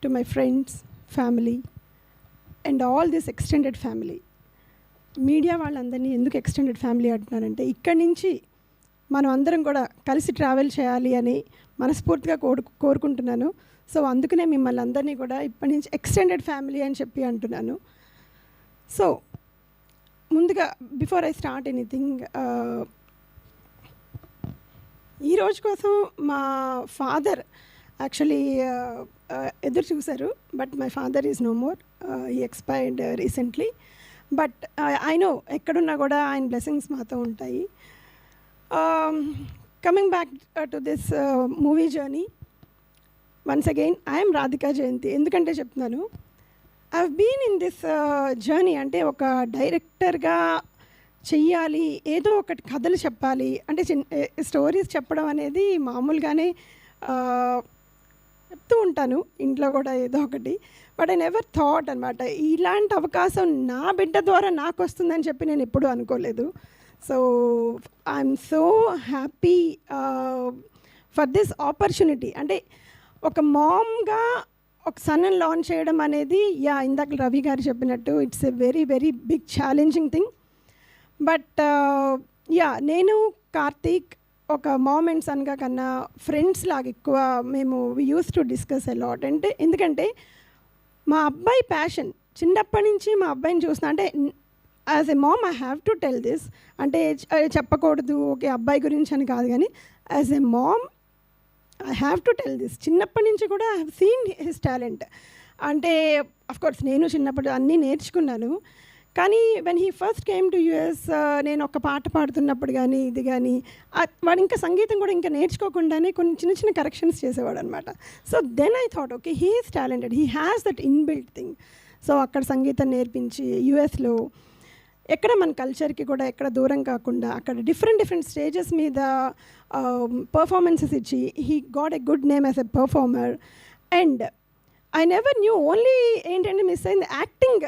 to my friends, family, and all this extended family. Media వాళ్ళందరినీ ఎందుకు extended family అంటున్నారంటే, ఇక్కడి నుంచి మనం అందరం కూడా కలిసి ట్రావెల్ చేయాలి అని మనస్ఫూర్తిగా కోరుకుంటున్నాను. సో అందుకనే మిమ్మల్ని అందరినీ కూడా ఇప్పటి నుంచి ఎక్స్టెండెడ్ ఫ్యామిలీ అని చెప్పి అంటున్నాను. సో ముందుగా బిఫోర్ ఐ స్టార్ట్ ఎనీథింగ్, ఈ రోజు కోసం మా ఫాదర్ యాక్చువల్లీ ఎదురు చూశారు. But my father is no more, he expired recently. But I know ఎక్కడున్నా కూడా ఆయన బ్లెస్సింగ్స్ మాతో ఉంటాయి. Coming back to this movie journey, once again I'm Radhika Jayanthi. ఎందుకంటే చెప్తున్నాను, I have been in this journey. అంటే ఒక డైరెక్టర్గా చెయ్యాలి, ఏదో ఒకటి కథలు చెప్పాలి అంటే స్టోరీస్ చెప్పడం అనేది మామూలుగానే చెప్తూ ఉంటాను ఇంట్లో కూడా ఏదో ఒకటి. బట్ ఐ నెవర్ థాట్ అనమాట ఇలాంటి అవకాశం నా బిడ్డ ద్వారా నాకు వస్తుందని చెప్పి నేను ఎప్పుడూ అనుకోలేదు. So I'm so happy for this opportunity. అంటే ఒక మామ్గా ఒక సన్ లాంచ్ చేయడం అనేది, ఇందాక రవి గారు చెప్పినట్టు it's a very very big challenging thing. But నేను కార్తీక్ ఒక మామ్ అండ్ సన్గా కన్నా ఫ్రెండ్స్ లాగా ఎక్కువ మేము we use to discuss a lot. అంటే ఎందుకంటే మా అబ్బాయి ప్యాషన్ చిన్నప్పటి నుంచి మా అబ్బాయిని చూస్తున్నా. అంటే as a mom I have to tell this. అంటే చెప్పకూడదు ఓకే అబ్బాయి గురించి అని కాదు, కానీ as a mom I have to tell this. చిన్నప్పటి నుంచి కూడా I have seen his talent. అంటే అఫ్కోర్స్ నేను చిన్నప్పుడు అన్నీ నేర్చుకున్నాను. కానీ when he first came to US, నేను ఒక పాట పాడుతున్నప్పుడు కానీ ఇది కానీ వాడు ఇంకా సంగీతం కూడా ఇంకా నేర్చుకోకుండానే కొన్ని చిన్న చిన్న కరెక్షన్స్ చేసేవాడు అనమాట. So then I thought okay he is talented, he has that inbuilt thing. So అక్కడ సంగీతం నేర్పించి యుఎస్లో ఎక్కడ మన కల్చర్కి కూడా ఎక్కడ దూరం కాకుండా అక్కడ డిఫరెంట్ స్టేజెస్ మీద పర్ఫార్మెన్సెస్ ఇచ్చి he got a good name as a performer. And I never knew only ఏంటంటే మిస్ అయింది యాక్టింగ్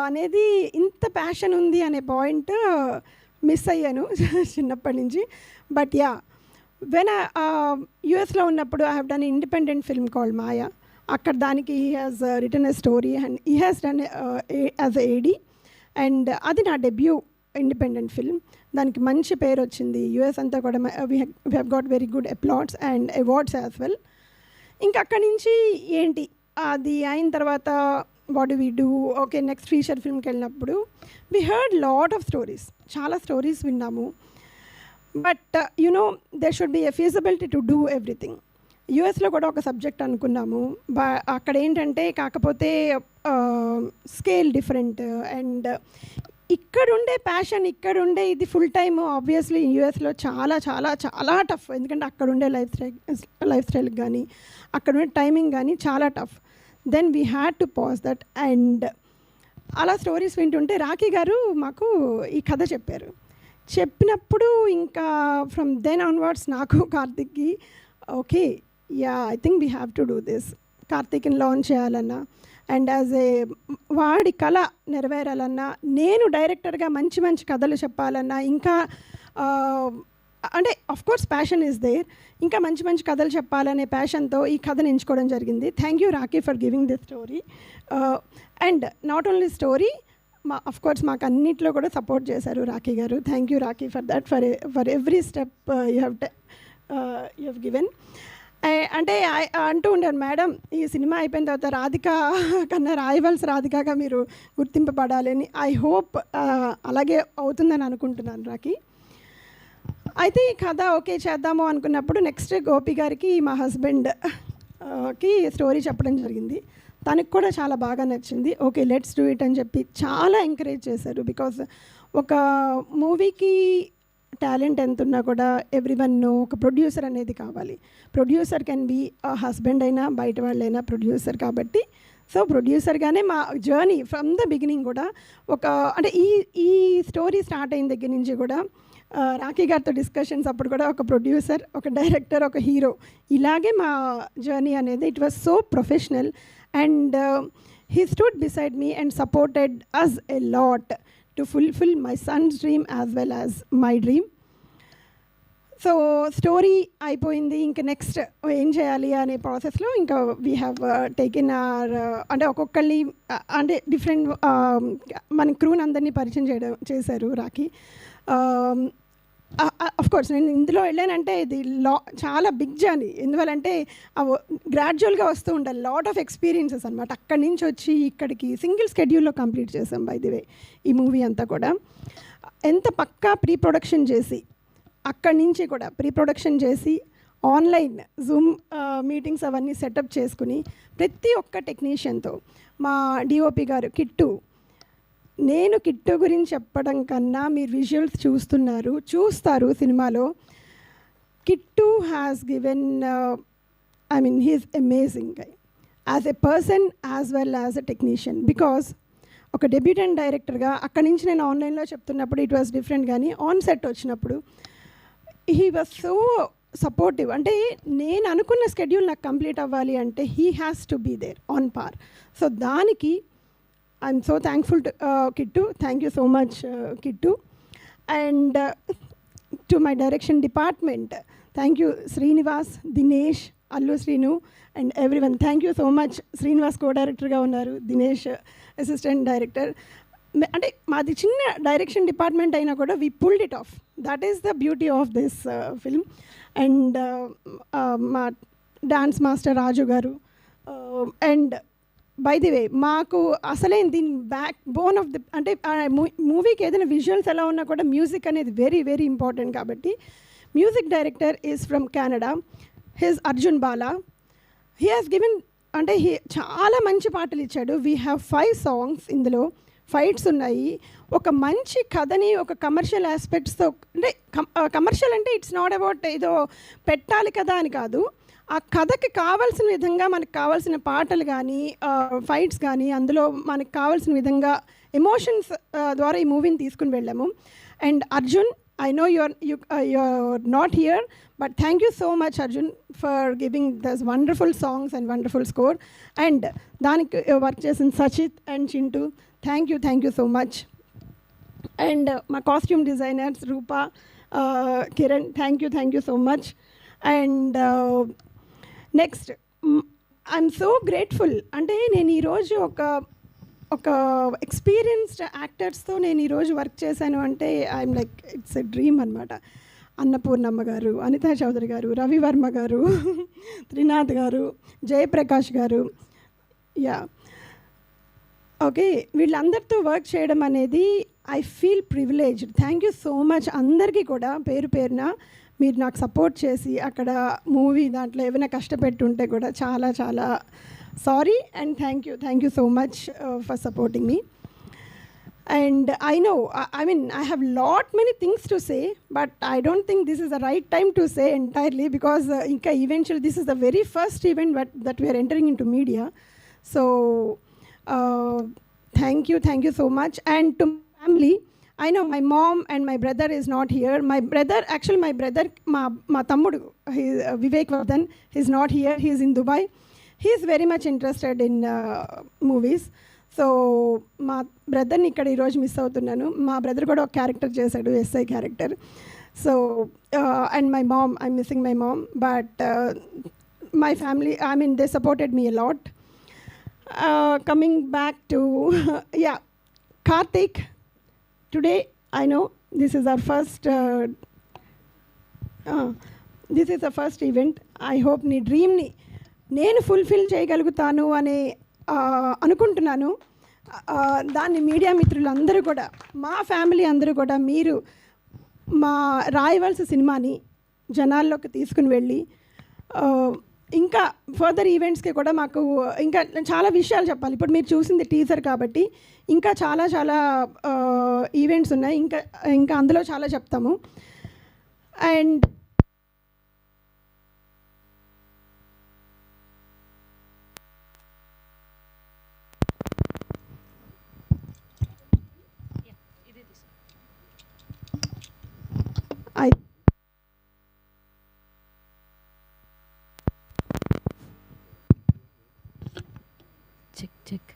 అనేది, ఇంత ప్యాషన్ ఉంది అనే పాయింట్ మిస్ అయ్యాను చిన్నప్పటి నుంచి. బట్ వెన్ యుఎస్లో ఉన్నప్పుడు I have done independent film called Maya. అక్కడ దానికి he has written a story and he has done as a AD. అండ్ అది నా డెబ్యూ ఇండిపెండెంట్ ఫిల్మ్. దానికి మంచి పేరు వచ్చింది యుఎస్ అంతా కూడా. We have got very good applauds and awards as well. ఇంకా అక్కడి నుంచి ఏంటి అది అయిన తర్వాత what do we do, okay next feature ఫిల్మ్కి వెళ్ళినప్పుడు we heard lot of stories, చాలా స్టోరీస్ విన్నాము. But you know there should be a feasibility to do everything. యుఎస్లో కూడా ఒక సబ్జెక్ట్ అనుకున్నాము, అక్కడ ఏంటంటే కాకపోతే స్కేల్ డిఫరెంట్. అండ్ ఇక్కడుండే ప్యాషన్, ఇక్కడుండే ఇది ఫుల్ టైమ్ ఆబ్వియస్లీ యుఎస్లో చాలా చాలా చాలా టఫ్. ఎందుకంటే అక్కడుండే లైఫ్ స్టైల్కి కానీ అక్కడుండే టైమింగ్ కానీ చాలా tough. Then we had to pause that. And అలా స్టోరీస్ వింటుంటే రాఖీ గారు మాకు ఈ కథ చెప్పినప్పుడు ఇంకా ఫ్రమ్ దెన్ ఆన్వర్డ్స్ నాకు కార్తిక్కి okay I think we have to do this. కార్తిక్ని లాంచ్ చేయాలన్నా అండ్ యాజ్ ఏ వాడి కళ నెరవేరాలన్నా, నేను డైరెక్టర్గా మంచి మంచి కథలు చెప్పాలన్నా, ఇంకా అంటే అఫ్కోర్స్ ప్యాషన్ ఈజ్ దేర్, ఇంకా మంచి మంచి కథలు చెప్పాలనే ప్యాషన్తో ఈ కథను ఎంచుకోవడం జరిగింది. Thank you Rakhi for giving this story. And not only story, of course మాకు అన్నింటిలో కూడా సపోర్ట్ చేశారు రాఖీ గారు. Thank you Rakhi for that, for every step you have given. అంటే అంటూ ఉండారు మేడం ఈ సినిమా అయిపోయిన తర్వాత రాధిక కన్నా రాయవల్స్ రాధికగా మీరు గుర్తింపబడాలని. ఐ హోప్ అలాగే అవుతుందని అనుకుంటున్నాను రాఖీ. అయితే ఈ కథ ఓకే చేద్దాము అనుకున్నప్పుడు నెక్స్ట్ గోపి గారికి మా హస్బెండ్కి స్టోరీ చెప్పడం జరిగింది. తనకు కూడా చాలా బాగా నచ్చింది. ఓకే లెట్స్ డూ ఇట్ అని చెప్పి చాలా ఎంకరేజ్ చేశారు. బికాజ్ ఒక మూవీకి టాలెంట్ ఎంత ఉన్నా కూడా ఎవ్రీవన్ నో ఒక ప్రొడ్యూసర్ అనేది కావాలి. ప్రొడ్యూసర్ కెన్ బీ హస్బెండ్ అయినా బయట వాళ్ళైనా ప్రొడ్యూసర్. కాబట్టి సో ప్రొడ్యూసర్గానే మా జర్నీ ఫ్రమ్ ద బిగినింగ్ కూడా ఒక అంటే ఈ స్టోరీ స్టార్ట్ అయిన దగ్గర నుంచి కూడా రాఖీ గారితో డిస్కషన్స్ అప్పుడు కూడా ఒక ప్రొడ్యూసర్, ఒక డైరెక్టర్, ఒక హీరో, ఇలాగే మా జర్నీ అనేది it was so professional. And he stood beside me and supported us a lot to fulfil my son's dream as well as my dream. So story అయిపోయింది, ఇంకా నెక్స్ట్ ఏం చేయాలి అనే ప్రాసెస్లో ఇంకా వీ హ్యావ్ టేకెన్ ఆర్ అంటే ఒక్కొక్కరిని అంటే డిఫరెంట్ మన క్రూని అందరినీ పరిచయం చేశారు రాఖీ. అఫ్ కోర్స్ నేను ఇందులో వెళ్ళానంటే ఇది చాలా బిగ్ జర్నీ. ఎందువల్లంటే గ్రాడ్యువల్గా వస్తూ ఉండాలి, లాట్ ఆఫ్ ఎక్స్పీరియన్సెస్ అనమాట. అక్కడి నుంచి వచ్చి ఇక్కడికి సింగిల్ స్కెడ్యూల్లో కంప్లీట్ చేసాం బై ది వే ఈ మూవీ అంతా కూడా. ఎంత పక్కా ప్రీ ప్రొడక్షన్ చేసి, అక్కడి నుంచి కూడా ప్రీ ప్రొడక్షన్ చేసి ఆన్లైన్ జూమ్ మీటింగ్స్ అవన్నీ సెటప్ చేసుకుని ప్రతి ఒక్క టెక్నీషియన్తో, మా డిఓపి గారు కిట్టు, నేను కిట్టు గురించి చెప్పడం కన్నా మీరు విజువల్స్ చూస్తారు సినిమాలో. Kittu has given I mean he's amazing guy as a person as well as a technician. Because ఒక డెబ్యూటెంట్ డైరెక్టర్గా అక్కడి నుంచి నేను ఆన్లైన్లో చెప్తున్నప్పుడు ఇట్ వాస్ డిఫరెంట్, కానీ ఆన్ సెట్ వచ్చినప్పుడు హీ వాజ్ సో సపోర్టివ్. అంటే నేను అనుకున్న స్కెడ్యూల్ నాకు కంప్లీట్ అవ్వాలి అంటే he has to be there on par. So దానికి I'm so thankful to Kittu. Thank you so much Kittu. And to my direction department, thank you Srinivas, Dinesh, Allu Srinu and everyone. Thank you so much. Srinivas కో డైరెక్టర్గా ఉన్నారు, Dinesh assistant director. అంటే మాది చిన్న direction department అయినా కూడా we pulled it of. That is the beauty of this film. And మా dance master రాజు గారు. అండ్ బై ది వే మాకు అసలే దీని బ్యాక్ బోన్ ఆఫ్ ది అంటే మూవీకి ఏదైనా విజువల్స్ ఎలా ఉన్నా కూడా మ్యూజిక్ అనేది వెరీ వెరీ ఇంపార్టెంట్. కాబట్టి music director is from Canada, his Arjun Bala. He has given అంటే చాలా మంచి పాటలు ఇచ్చాడు. వీ హ్యావ్ 5 సాంగ్స్, ఇందులో ఫైట్స్ ఉన్నాయి. ఒక మంచి కథని ఒక కమర్షియల్ ఆస్పెక్ట్స్తో, అంటే కమర్షియల్ అంటే ఇట్స్ నాట్ అబౌట్ ఏదో పెట్టాలి కదా అని కాదు, ఆ కథకి కావాల్సిన విధంగా మనకు కావాల్సిన పాటలు కానీ ఫైట్స్ కానీ అందులో మనకు కావాల్సిన విధంగా ఎమోషన్స్ ద్వారా ఈ మూవీని తీసుకుని వెళ్ళాము. And Arjun, I know you're not here, but thank you so much, Arjun, for giving those wonderful songs and wonderful score. And దానికి వర్క్ చేసిన Sachit and Chintu, thank you so much. And మా costume designers Roopa, Kiran, thank you so much. And next I'm so grateful. అంటే నేను ఈరోజు ఒక experienced యాక్టర్స్తో నేను ఈరోజు work చేశాను అంటే I'm like it's a dream అనమాట. అన్నపూర్ణమ్మ గారు, అనితా చౌదరి గారు, రవివర్మ గారు, త్రినాథ్ గారు, జయప్రకాష్ గారు, యా ఓకే, వీళ్ళందరితో వర్క్ చేయడం అనేది I feel privileged. Thank you so much అందరికీ కూడా పేరు పేరున. మీరు నాకు సపోర్ట్ చేసి అక్కడ మూవీ దాంట్లో ఏమైనా కష్టపెట్టుంటే కూడా చాలా చాలా sorry and thank you so much for supporting me. And I know, I mean, I have lot many things to say, but I don't think this is the right time to say entirely, because eventually this is the very first event that we are entering into media. So thank you so much. And to my family, I know my mom and my brother is not here. My brother, ma tammudu, Vivek Vardhan, he's not here. He's in Dubai. He's very much interested in movies. So మా బ్రదర్ని ఇక్కడ ఈరోజు miss అవుతున్నాను. మా brother కూడా ఒక character చేశాడు, SI character. So and my mom, I'm missing my mom, but my family, I mean they supported me a lot. Coming back to yeah Karthik, today I know this is our first event. I hope నీ డ్రీమ్ని నేను fulfil చేయగలుగుతాను అనే అనుకుంటున్నాను. దాన్ని media మిత్రులందరూ కూడా, మా family అందరూ కూడా, మీరు మా రాయవలసి సినిమాని జనాల్లోకి తీసుకుని వెళ్ళి ఇంకా ఫర్దర్ ఈవెంట్స్కి కూడా మాకు ఇంకా చాలా విషయాలు చెప్పాలి. ఇప్పుడు మీరు చూసింది టీజర్ కాబట్టి ఇంకా చాలా చాలా ఈవెంట్స్ ఉన్నాయి, ఇంకా అందులో చాలా చెప్తాము. అండ్ చెక్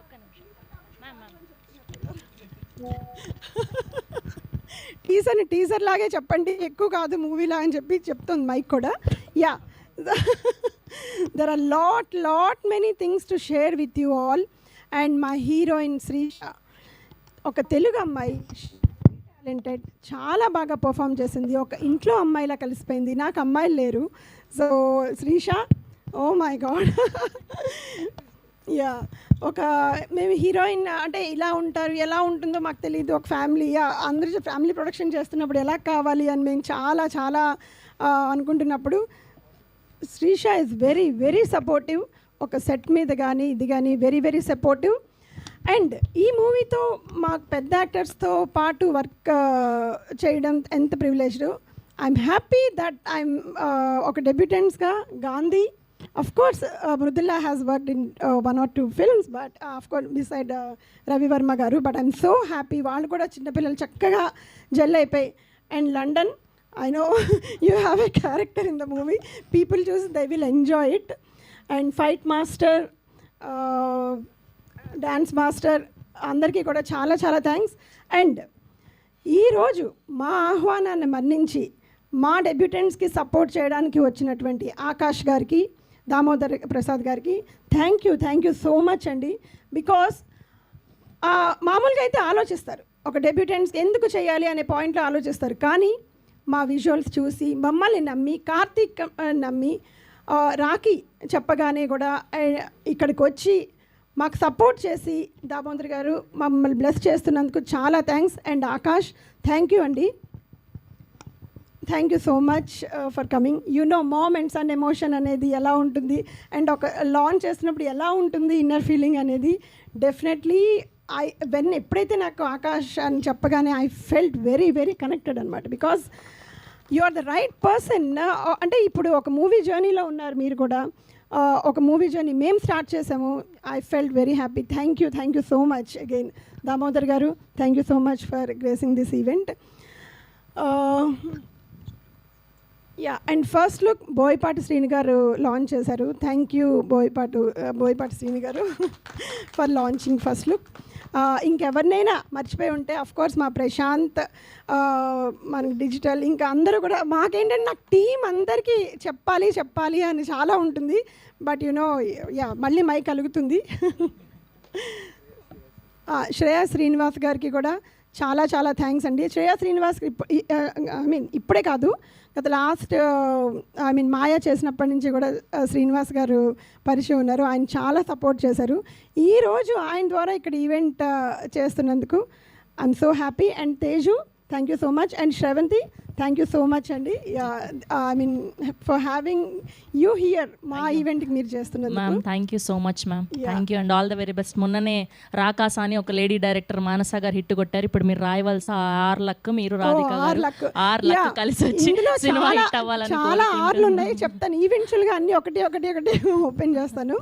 ఒక్క నిమిషం మ్యామ్ టీజర్ని టీజర్ లాగే చెప్పండి, ఎక్కువ కాదు మూవీలా అని చెప్పి చెప్తుంది మైక్ కూడా. Yeah, there are lot many things to share with you all. And మా హీరోయిన్ శ్రీష, ఒక తెలుగు అమ్మాయి, టాలెంటెడ్, చాలా బాగా పర్ఫామ్ చేసింది. ఒక ఇంట్లో అమ్మాయిలా కలిసిపోయింది. నాకు అమ్మాయిలు లేరు. So Srisha, oh my God. Yeah, ఒక మేము హీరోయిన్ అంటే ఇలా ఉంటారు, ఎలా ఉంటుందో మాకు తెలియదు. ఒక ఫ్యామిలీ, అందరూ ఫ్యామిలీ ప్రొడక్షన్ చేస్తున్నప్పుడు ఎలా కావాలి అని మేము చాలా చాలా అనుకుంటున్నప్పుడు Srisha is very very supportive. ఒక సెట్ మీద కానీ ఇది కానీ వెరీ వెరీ సపోర్టివ్. అండ్ ఈ మూవీతో మాకు పెద్ద యాక్టర్స్తో పాటు వర్క్ చేయడం ఎంత privileged. I'm happy that I'm ఒక డెబ్యూటెంట్స్గా Gandhi, of course Mrudula has worked in 1 or 2 films, but of course beside Ravi Verma garu, but I'm so happy వాళ్ళు కూడా చిన్నపిల్లలు చక్కగా జెల్ అయిపోయి. And London, I know you have a character in the movie, people choose, they will enjoy it. And fight master, dance master, అందరికీ కూడా చాలా చాలా thanks. And ఈరోజు మా ఆహ్వానాన్ని మన్నించి మా డెబ్యూటెంట్స్కి సపోర్ట్ చేయడానికి వచ్చినటువంటి ఆకాష్ గారికి, దామోదర్ ప్రసాద్ గారికి థ్యాంక్ యూ సో మచ్ అండి. బికాస్ మామూలుగా అయితే ఆలోచిస్తారు, ఒక డెబ్యూటెంట్స్కి ఎందుకు చేయాలి అనే పాయింట్లో ఆలోచిస్తారు. కానీ మా విజువల్స్ చూసి మమ్మల్ని నమ్మి, కార్తీక్ నమ్మి, రాఖీ చెప్పగానే కూడా ఇక్కడికి వచ్చి మాకు సపోర్ట్ చేసి దామోదర్ గారు మమ్మల్ని బ్లెస్ చేస్తున్నందుకు చాలా thanks. And Akash, thank you అండి. Thank you so much for coming. You know mom and son emotion అనేది ఎలా ఉంటుంది, అండ్ ఒక లాంచ్ చేస్తున్నప్పుడు ఎలా ఉంటుంది ఇన్నర్ ఫీలింగ్ అనేది. డెఫినెట్లీ ఎప్పుడైతే నాకు ఆకాష్ అని చెప్పగానే I felt very very connected అనమాట. Because you are the right person. అంటే ఇప్పుడు ఒక మూవీ జర్నీలో ఉన్నారు మీరు కూడా, ఒక మూవీ జర్నీ మేము స్టార్ట్ చేసాము. I felt very happy. Thank you so much again. Damodar గారు, thank you so much for gracing this event. Yeah, and first look Boyapati Srini గారు లాంచ్ చేశారు. థ్యాంక్ యూ బోయపాటి శ్రీని గారు ఫర్ లాంచింగ్ ఫస్ట్ లుక్. ఇంకెవరినైనా మర్చిపోయి ఉంటే of course మా ప్రశాంత్, మనకి డిజిటల్, ఇంకా అందరూ కూడా. మాకేంటంటే నాకు టీం అందరికీ చెప్పాలి అని చాలా ఉంటుంది. బట్ యు నో, యా, మళ్ళీ మైక్ కలుగుతుంది. శ్రేయా శ్రీనివాస్ గారికి కూడా చాలా చాలా థ్యాంక్స్ అండి. శ్రేయా శ్రీనివాస్ ఇప్పుడే కాదు, గత లాస్ట్ మాయా చేసినప్పటి నుంచి కూడా శ్రీనివాస్ గారు పరిచయం ఉన్నారు. ఆయన చాలా సపోర్ట్ చేశారు. ఈరోజు ఆయన ద్వారా ఇక్కడ ఈవెంట్ చేస్తున్నందుకు I'm so happy. And Teju, thank you so much. And Sravanthi, thank you so much అండి. ఫర్ హ్యావింగ్ యూ హియర్, మా ఈవెంట్కి మీరు చేస్తున్నారు. Ma'am thank you so much ma'am. Thank you and all the very best. మొన్ననే రాకాస అని ఒక lady director మానస గారు hit కొట్టారు. ఇప్పుడు మీరు రాయవలసిన 6 లక్, మీరు రాధిక గారు 6 లక్ కలిసి వచ్చి సినిమా హిట్ అవ్వాలని చాలా ఆర్లు ఉన్నాయి, చెప్తాను. ఈవెంచువల్గా అన్నీ ఒకటి ఓపెన్ చేస్తాను.